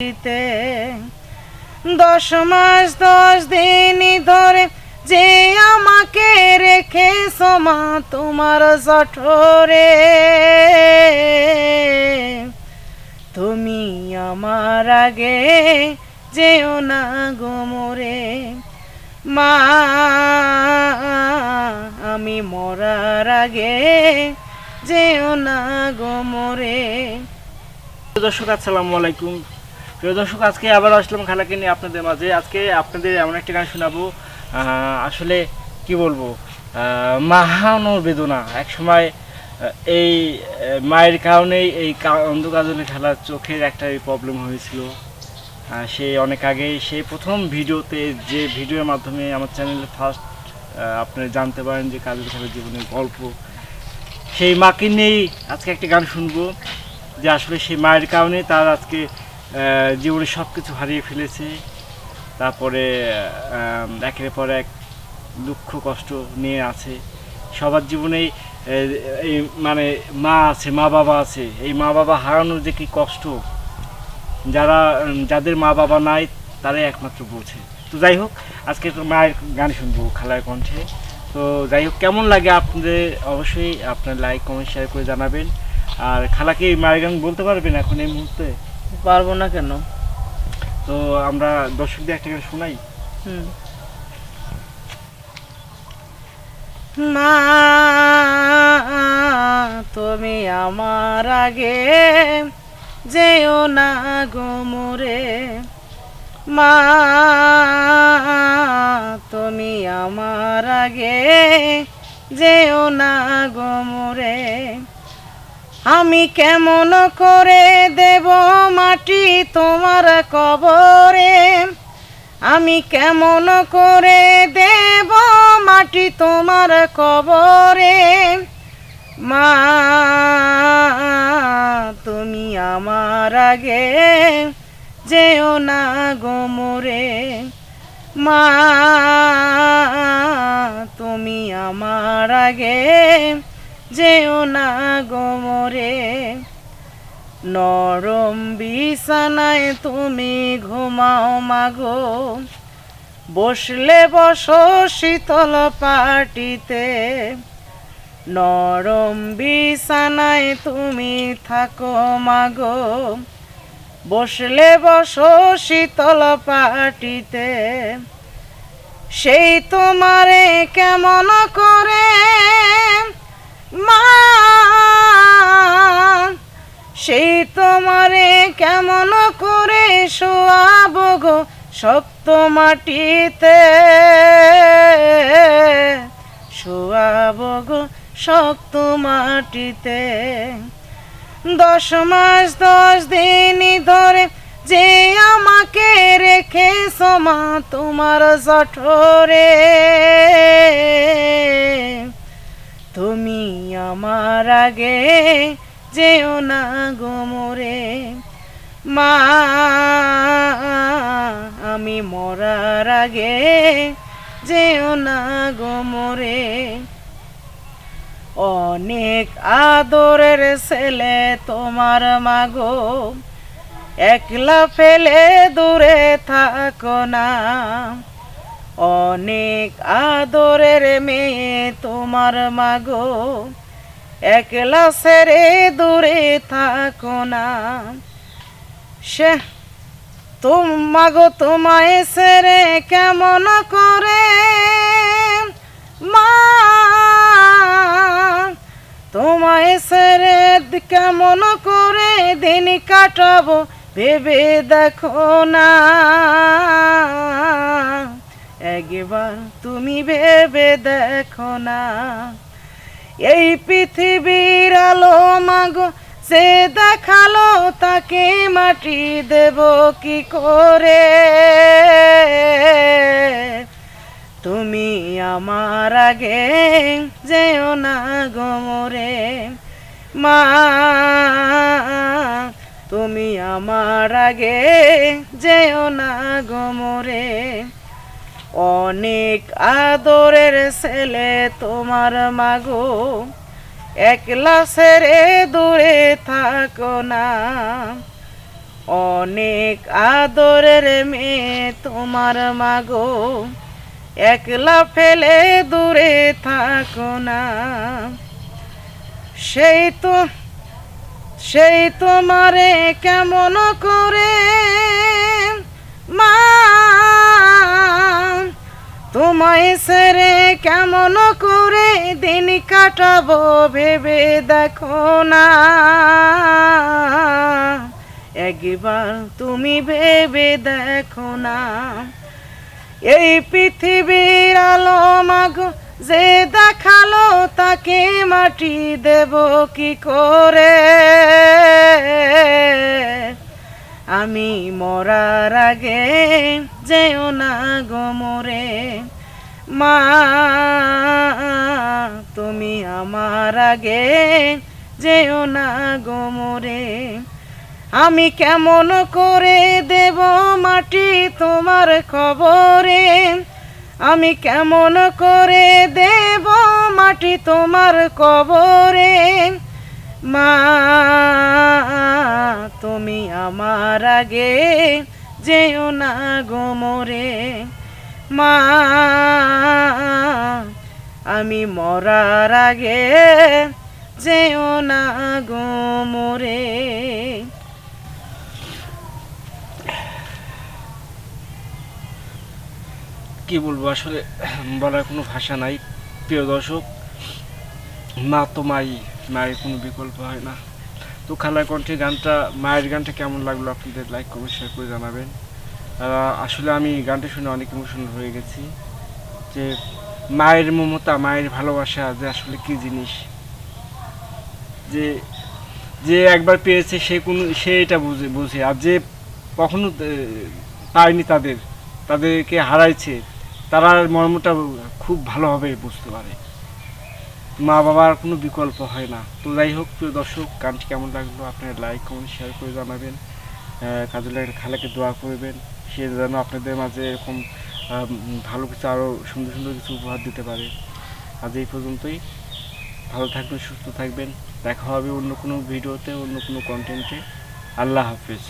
10 মাস 10 দিন ধরে যে আমাকে রেখেছো মা তোমার জঠরে, তুমি আমার আগে যেও না গো মোরে মা, আমি মরার আগে যেও না গো মোরে। দর্শক আসসালামু আলাইকুম। প্রিয় দর্শক, আজকে আবার আসলাম খালাকে নিয়ে আপনাদের মাঝে। আজকে আপনাদের এমন একটা গান শোনাবো, আসলে কি বলবো, মা হারানোর বেদনা। এক সময় এই মায়ের কারণেই এই অন্ধকাজলে খেলার চোখের একটা প্রবলেম হয়েছিল। সেই অনেক আগে, সেই প্রথম ভিডিওতে, যে ভিডিওর মাধ্যমে আমার চ্যানেলে ফার্স্ট আপনারা জানতে পারেন যে কাজল খেলার জীবনের গল্প, সেই মাকে নিয়েই আজকে একটা গান শুনবো। যে আসলে সেই মায়ের কারণে তার আজকে জীবনে সব কিছু হারিয়ে ফেলেছে। তারপরে একের পর এক দুঃখ কষ্ট নিয়ে আছে সবার জীবনেই। এই মানে মা আছে, মা বাবা আছে, এই মা বাবা হারানোর যে কি কষ্ট, যাদের মা বাবা নাই তারাই একমাত্র বোঝে। তো যাই হোক, আজকে তো মায়ের গান শুনবো খালার কণ্ঠে। তো যাই হোক, কেমন লাগে আপনাদের অবশ্যই আপনার লাইক কমেন্ট শেয়ার করে জানাবেন। আর খালাকে মায়ের গান বলতে পারবেন এখন এই মুহূর্তে? পারবো না কেন? তো আমরা দর্শকদের একটা গান শোনাই। মা তুমি আমার আগে যেও না গো মোরে মা, তুমি আমার আগে যেও না গো মোরে। আমি কেমন করে দেব মাটি তোমার কবরে, আমি কেমন করে দেব মাটি তোমার কবরে মা, তুমি আমার আগে যেও না গো মোরে মা, তুমি আমার আগে যেও না গো মোরে। নরম বিছানায় তুমি ঘুমাও মাগো, বসলে বসো শীতল পাটিতে, নরম বিছানায় তুমি থাকো মাগো, বসলে বসো শীতল পাটিতে। সেই তোমারে কেমন করে মা, সেই তোমারে কেমন করে শোয়াবো গো শক্ত মাটিতে, শোয়াবো গো শক্ত মাটিতে। 10 মাস 10 দিন ধরে যে আমাকে রেখেছো মা তোমার জঠরে, তুমি আমার আগে যেও না গো মোরে মা, আমি মরার আগে যেও না গো মোরে। অনেক আদরের ছেলে তোমার মাগো, একলা ফেলে দূরে থাকো না, অনেক আদরের মেয়ে তোমার মাগো, একলা ছেড়ে দূরে থাকো না। সে মাগো তোমায় ছেড়ে কেমন করে মা, তোমায় ছেড়ে কেমন করে দিন কাটাবো ভেবে দেখো না, একবার তুমি ভেবে দেখো না। এই পৃথিবীর আলো মাগো সে দেখালো তাকে মাটি দেব কি করে, তুমি আমার আগে যেও না গো মোরে মা, তুমি আমার আগে যেও না গো মোরে। অনেক আদরের ছেলে তোমার মাগো, একলা ছেড়ে দূরে থাকো না, অনেক আদরের মেয়ে তোমার মাগো, একলা ফেলে দূরে থাকো না। সেই তোমারে কেমন করে মা, তোমায় ছেড়ে কেমন করে দিন কাটাবো ভেবে দেখো না। একবার তুমি ভেবে দেখো না। এই পৃথিবীর আলো মাগো যে দেখালো, তাকে মাটি দেব কি করে। আমি মরার আগে যেও না গো মোরে, মা তুমি আমার আগে যেও না গো মোরে। আমি কেমন করে দেব মাটি তোমার খবরে, আমি কেমন করে দেব মাটি তোমার কবরে। মা তুমি আমার আগে যেও না গো মোরে, মা আমি মরার আগে যেও না গো মোরে। কি বলবো আসলে, বলার কোনো ভাষা নাই। প্রিয় দর্শক, মা তো মাই, মায়ের কোনো বিকল্প হয় না। তো খালার কণ্ঠে গানটা, মায়ের গানটা কেমন লাগলো আপনাদের লাইক কমেন্ট শেয়ার করে জানাবেন। আসলে আমি গানটা শুনে অনেক ইমোশনাল হয়ে গেছি, যে মায়ের মমতা, মায়ের ভালোবাসা যে আসলে কি জিনিস, যে যে একবার পেয়েছে সে এটা বুঝে, আর যে কখনো পায়নি তাদেরকে হারাইছে, তারা মর্মটা খুব ভালোভাবে বুঝতে পারে। মা বাবার কোনো বিকল্প হয় না। তো যাই হোক প্রিয় দর্শক, গানটি কেমন লাগলো আপনারা লাইক কমেন্ট শেয়ার করে জানাবেন। কাজলের খালাকে দোয়া করবেন, সে যেন আপনাদের মাঝে এরকম ভালো কিছু, আরও সুন্দর সুন্দর কিছু উপহার দিতে পারে। আজ এই পর্যন্তই। ভালো থাকবেন, সুস্থ থাকবেন। দেখা হবে অন্য কোনো ভিডিওতে, অন্য কোনো কন্টেন্টে। আল্লাহ হাফেজ।